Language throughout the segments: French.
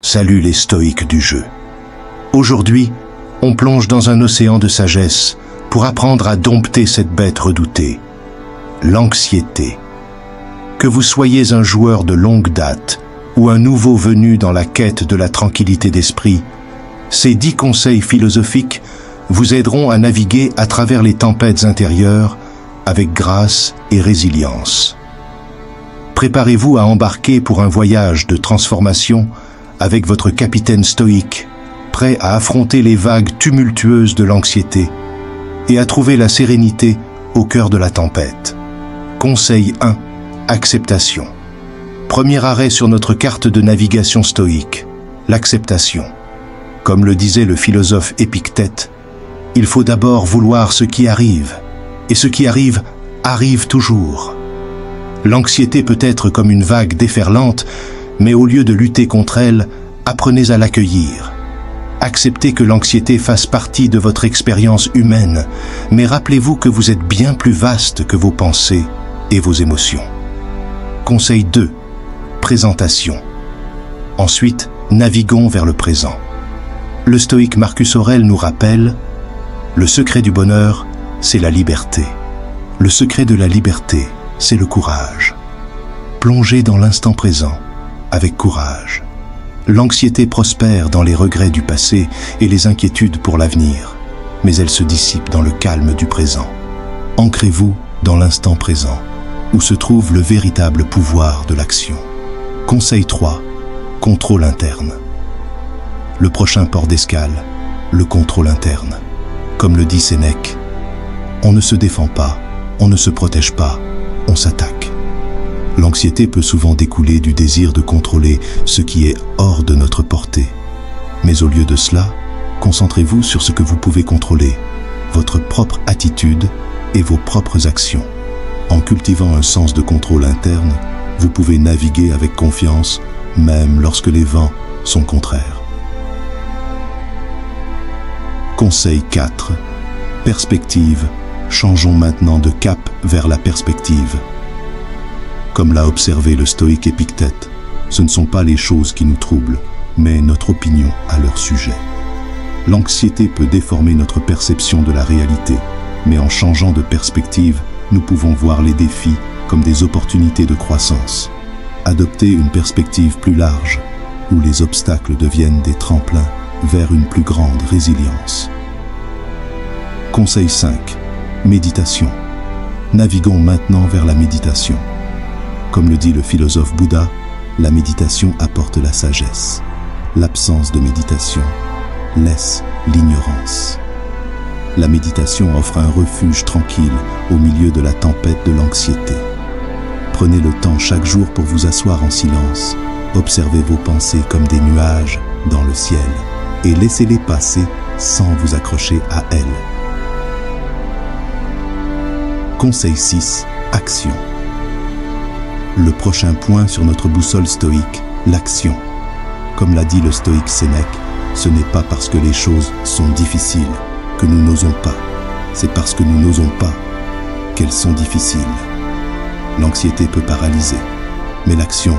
Salut les stoïques du jeu. Aujourd'hui, on plonge dans un océan de sagesse pour apprendre à dompter cette bête redoutée, l'anxiété. Que vous soyez un joueur de longue date ou un nouveau venu dans la quête de la tranquillité d'esprit, ces 10 conseils philosophiques vous aideront à naviguer à travers les tempêtes intérieures avec grâce et résilience. Préparez-vous à embarquer pour un voyage de transformation avec votre capitaine stoïque, prêt à affronter les vagues tumultueuses de l'anxiété et à trouver la sérénité au cœur de la tempête. Conseil 1. Acceptation. Premier arrêt sur notre carte de navigation stoïque, l'acceptation. Comme le disait le philosophe Épictète, il faut d'abord vouloir ce qui arrive, et ce qui arrive, arrive toujours. L'anxiété peut être comme une vague déferlante, mais au lieu de lutter contre elle, apprenez à l'accueillir. Acceptez que l'anxiété fasse partie de votre expérience humaine, mais rappelez-vous que vous êtes bien plus vaste que vos pensées et vos émotions. Conseil 2. Présentation. Ensuite, naviguons vers le présent. Le stoïque Marcus Aurèle nous rappelle « Le secret du bonheur, c'est la liberté. Le secret de la liberté, c'est le courage. Plongez dans l'instant présent, avec courage. L'anxiété prospère dans les regrets du passé et les inquiétudes pour l'avenir, mais elle se dissipe dans le calme du présent. Ancrez-vous dans l'instant présent, où se trouve le véritable pouvoir de l'action. Conseil 3. Contrôle interne. Le prochain port d'escale, le contrôle interne. Comme le dit Sénèque, on ne se défend pas, on ne se protège pas, on s'attaque. L'anxiété peut souvent découler du désir de contrôler ce qui est hors de notre portée. Mais au lieu de cela, concentrez-vous sur ce que vous pouvez contrôler, votre propre attitude et vos propres actions. En cultivant un sens de contrôle interne, vous pouvez naviguer avec confiance, même lorsque les vents sont contraires. Conseil 4. Perspective. Changeons maintenant de cap vers la perspective. Comme l'a observé le stoïque Épictète, ce ne sont pas les choses qui nous troublent, mais notre opinion à leur sujet. L'anxiété peut déformer notre perception de la réalité, mais en changeant de perspective, nous pouvons voir les défis comme des opportunités de croissance. Adopter une perspective plus large, où les obstacles deviennent des tremplins vers une plus grande résilience. Conseil 5. Méditation. Naviguons maintenant vers la méditation. Comme le dit le philosophe Bouddha, la méditation apporte la sagesse. L'absence de méditation laisse l'ignorance. La méditation offre un refuge tranquille au milieu de la tempête de l'anxiété. Prenez le temps chaque jour pour vous asseoir en silence. Observez vos pensées comme des nuages dans le ciel et laissez-les passer sans vous accrocher à elles. Conseil 6. Action. Le prochain point sur notre boussole stoïque, l'action. Comme l'a dit le stoïque Sénèque, ce n'est pas parce que les choses sont difficiles que nous n'osons pas. C'est parce que nous n'osons pas qu'elles sont difficiles. L'anxiété peut paralyser, mais l'action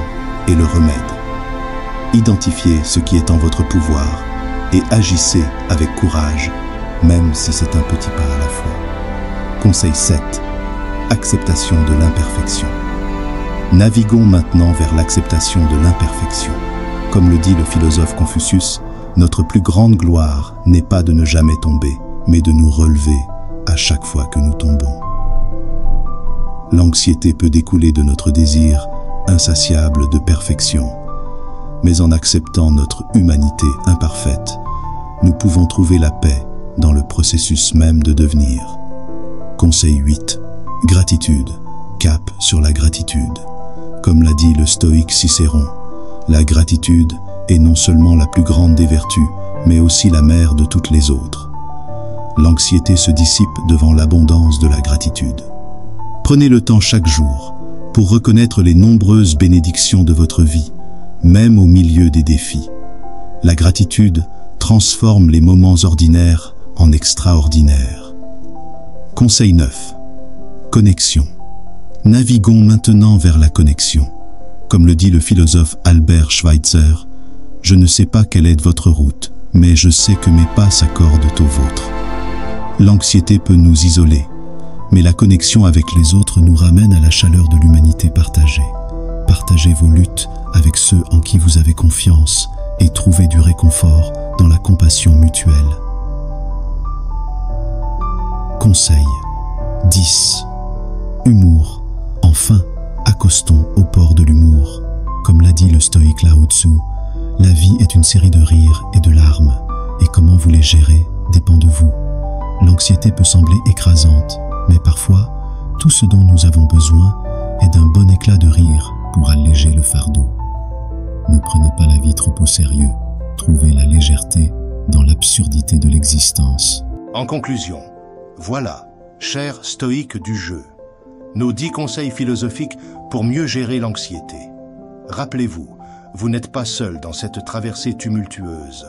est le remède. Identifiez ce qui est en votre pouvoir et agissez avec courage, même si c'est un petit pas à la fois. Conseil 7. Acceptation de l'imperfection. Naviguons maintenant vers l'acceptation de l'imperfection. Comme le dit le philosophe Confucius, notre plus grande gloire n'est pas de ne jamais tomber, mais de nous relever à chaque fois que nous tombons. L'anxiété peut découler de notre désir insatiable de perfection, mais en acceptant notre humanité imparfaite, nous pouvons trouver la paix dans le processus même de devenir. Conseil 8. Gratitude. Cap sur la gratitude. Comme l'a dit le stoïque Cicéron, la gratitude est non seulement la plus grande des vertus, mais aussi la mère de toutes les autres. L'anxiété se dissipe devant l'abondance de la gratitude. Prenez le temps chaque jour pour reconnaître les nombreuses bénédictions de votre vie, même au milieu des défis. La gratitude transforme les moments ordinaires en extraordinaires. Conseil 9. Connexion. Naviguons maintenant vers la connexion. Comme le dit le philosophe Albert Schweitzer, Je ne sais pas quelle est votre route, mais je sais que mes pas s'accordent aux vôtres. L'anxiété peut nous isoler, mais la connexion avec les autres nous ramène à la chaleur de l'humanité partagée. Partagez vos luttes avec ceux en qui vous avez confiance et trouvez du réconfort dans la compassion mutuelle. Conseil 10. Humour. Enfin, accostons au port de l'humour. Comme l'a dit le stoïque Lao Tzu, la vie est une série de rires et de larmes, et comment vous les gérez dépend de vous. L'anxiété peut sembler écrasante, mais parfois, tout ce dont nous avons besoin est d'un bon éclat de rire pour alléger le fardeau. Ne prenez pas la vie trop au sérieux, trouvez la légèreté dans l'absurdité de l'existence. En conclusion, voilà, chers stoïques du jeu, nos 10 conseils philosophiques pour mieux gérer l'anxiété. Rappelez-vous, vous n'êtes pas seul dans cette traversée tumultueuse.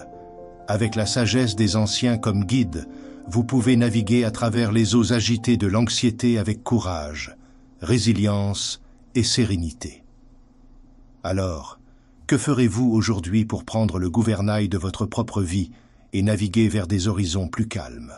Avec la sagesse des anciens comme guide, vous pouvez naviguer à travers les eaux agitées de l'anxiété avec courage, résilience et sérénité. Alors, que ferez-vous aujourd'hui pour prendre le gouvernail de votre propre vie et naviguer vers des horizons plus calmes ?